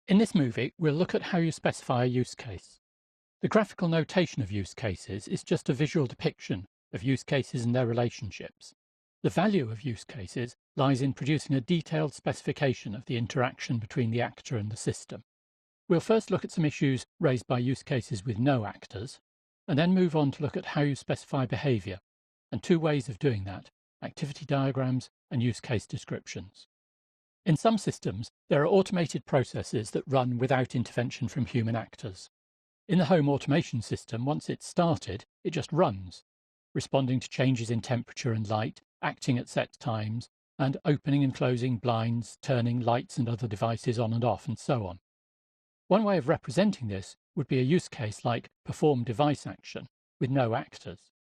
In this movie, we'll look at how you specify a use case. The graphical notation of use cases is just a visual depiction of use cases and their relationships. The value of use cases lies in producing a detailed specification of the interaction between the actor and the system. We'll first look at some issues raised by use cases with no actors, and then move on to look at how you specify behavior, and two ways of doing that: activity diagrams and use case descriptions. In some systems, there are automated processes that run without intervention from human actors. In the home automation system, once it's started, it just runs, responding to changes in temperature and light, acting at set times, and opening and closing blinds, turning lights and other devices on and off, and so on. One way of representing this would be a use case like perform device action with no actors.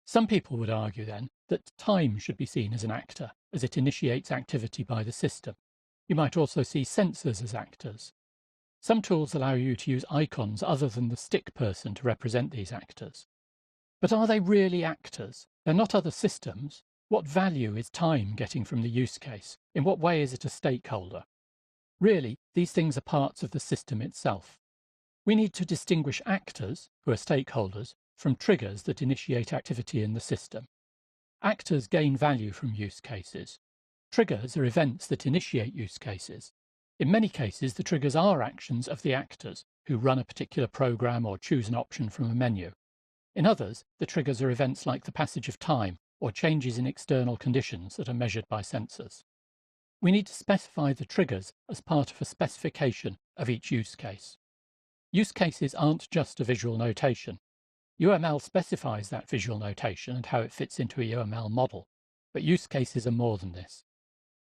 Some people would argue then that time should be seen as an actor, as it initiates activity by the system. You might also see sensors as actors. Some tools allow you to use icons other than the stick person to represent these actors. But are they really actors? They're not other systems. What value is time getting from the use case? In what way is it a stakeholder? Really, these things are parts of the system itself. We need to distinguish actors, who are stakeholders, from triggers that initiate activity in the system. Actors gain value from use cases. Triggers are events that initiate use cases. In many cases, the triggers are actions of the actors, who run a particular program or choose an option from a menu. In others, the triggers are events like the passage of time or changes in external conditions that are measured by sensors. We need to specify the triggers as part of a specification of each use case. Use cases aren't just a visual notation. UML specifies that visual notation and how it fits into a UML model, but use cases are more than this.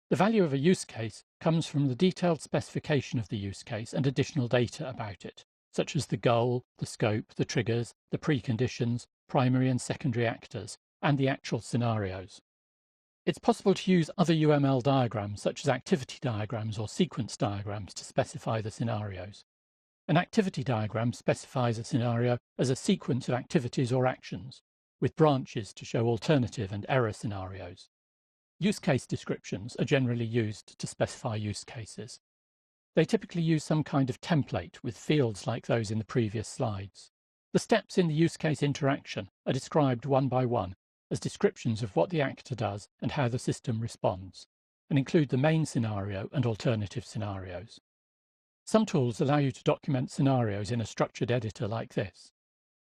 The value of a use case comes from the detailed specification of the use case and additional data about it, such as the goal, the scope, the triggers, the preconditions, primary and secondary actors, and the actual scenarios. It's possible to use other UML diagrams, such as activity diagrams or sequence diagrams, to specify the scenarios. An activity diagram specifies a scenario as a sequence of activities or actions, with branches to show alternative and error scenarios. Use case descriptions are generally used to specify use cases. They typically use some kind of template with fields like those in the previous slides. The steps in the use case interaction are described one by one as descriptions of what the actor does and how the system responds, and include the main scenario and alternative scenarios. Some tools allow you to document scenarios in a structured editor like this.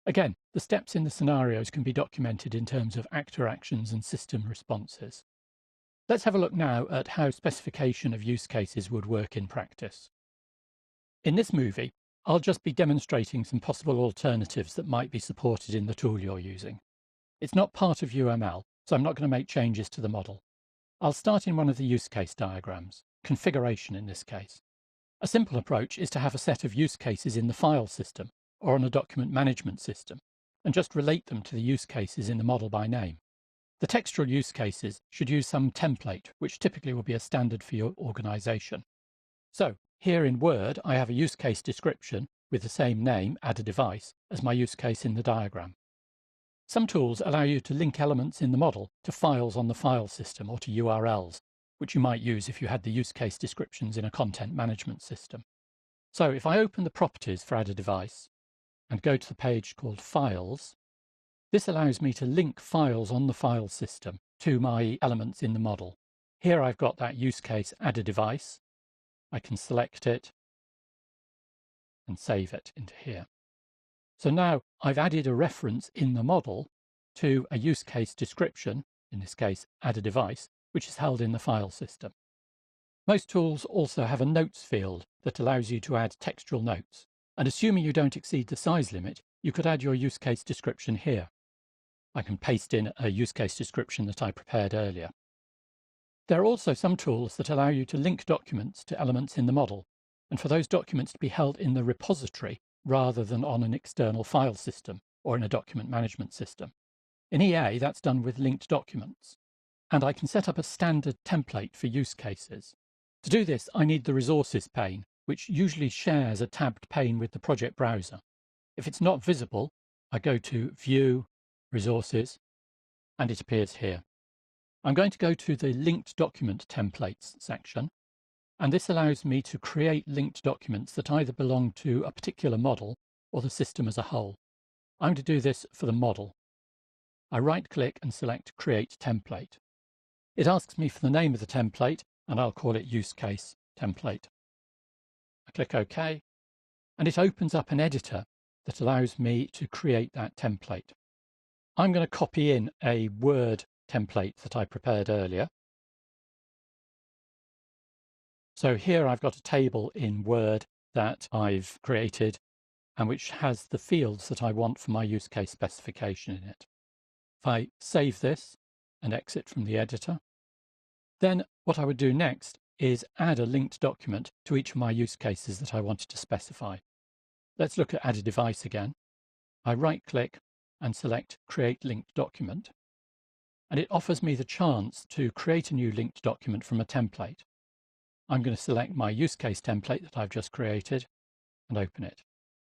Again, the steps in the scenarios can be documented in terms of actor actions and system responses. Let's have a look now at how specification of use cases would work in practice. In this movie, I'll just be demonstrating some possible alternatives that might be supported in the tool you're using. It's not part of UML, so I'm not going to make changes to the model. I'll start in one of the use case diagrams, configuration in this case. A simple approach is to have a set of use cases in the file system or on a document management system, and just relate them to the use cases in the model by name. The textual use cases should use some template, which typically will be a standard for your organization. So here in Word, I have a use case description with the same name, add a device, as my use case in the diagram. Some tools allow you to link elements in the model to files on the file system or to URLs, which you might use if you had the use case descriptions in a content management system. So if I open the properties for add a device and go to the page called Files, this allows me to link files on the file system to my elements in the model. Here I've got that use case add a device. I can select it and save it into here. So now I've added a reference in the model to a use case description, in this case add a device, which is held in the file system. Most tools also have a notes field that allows you to add textual notes, and assuming you don't exceed the size limit, you could add your use case description here. I can paste in a use case description that I prepared earlier. There are also some tools that allow you to link documents to elements in the model, and for those documents to be held in the repository rather than on an external file system or in a document management system. In EA, that's done with linked documents. And I can set up a standard template for use cases. To do this, I need the resources pane, which usually shares a tabbed pane with the project browser. If it's not visible, I go to View, Resources, and it appears here. I'm going to go to the Linked Document Templates section, and this allows me to create linked documents that either belong to a particular model or the system as a whole. I'm going to do this for the model. I right-click and select Create Template. It asks me for the name of the template, and I'll call it Usecase Template. I click OK, and it opens up an editor that allows me to create that template. I'm going to copy in a Word template that I prepared earlier. So here I've got a table in Word that I've created and which has the fields that I want for my use case specification in it. If I save this and exit from the editor, then what I would do next is add a linked document to each of my use cases that I wanted to specify. Let's look at Add a Device again. I right-click and select Create Linked Document, and it offers me the chance to create a new linked document from a template. I'm going to select my use case template that I've just created and open it.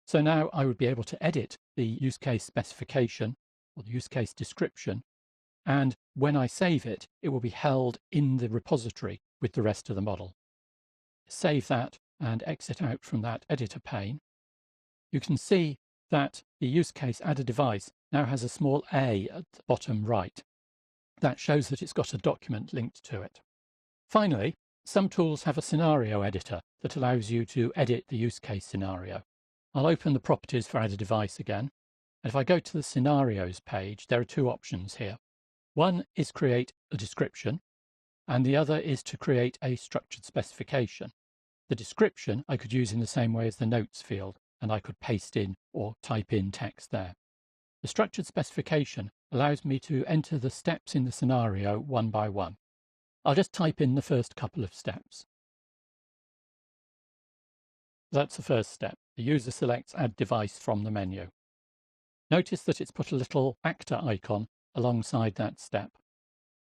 So now I would be able to edit the use case specification or the use case description, and when I save it, it will be held in the repository with the rest of the model. Save that and exit out from that editor pane. You can see that the use case Add a Device now has a small a at the bottom right. That shows that it's got a document linked to it. Finally, some tools have a scenario editor that allows you to edit the use case scenario. I'll open the properties for Add a Device again, and if I go to the Scenarios page, there are two options here. One is create a description, and the other is to create a structured specification. The description I could use in the same way as the notes field, and I could paste in or type in text there. The structured specification allows me to enter the steps in the scenario one by one. I'll just type in the first couple of steps. That's the first step. The user selects Add Device from the menu. Notice that it's put a little actor icon alongside that step.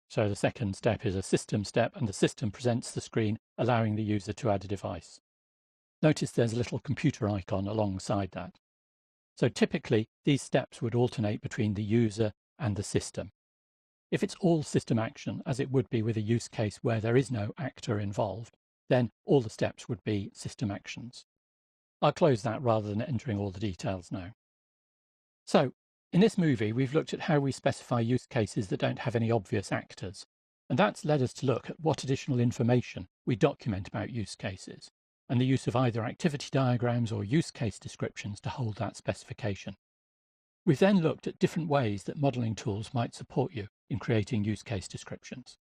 So the second step is a system step, and the system presents the screen allowing the user to add a device. Notice there's a little computer icon alongside that. So typically these steps would alternate between the user and the system. If it's all system action, as it would be with a use case where there is no actor involved, then all the steps would be system actions. I'll close that rather than entering all the details now. So in this movie, we've looked at how we specify use cases that don't have any obvious actors, and that's led us to look at what additional information we document about use cases, and the use of either activity diagrams or use case descriptions to hold that specification. We've then looked at different ways that modelling tools might support you in creating use case descriptions.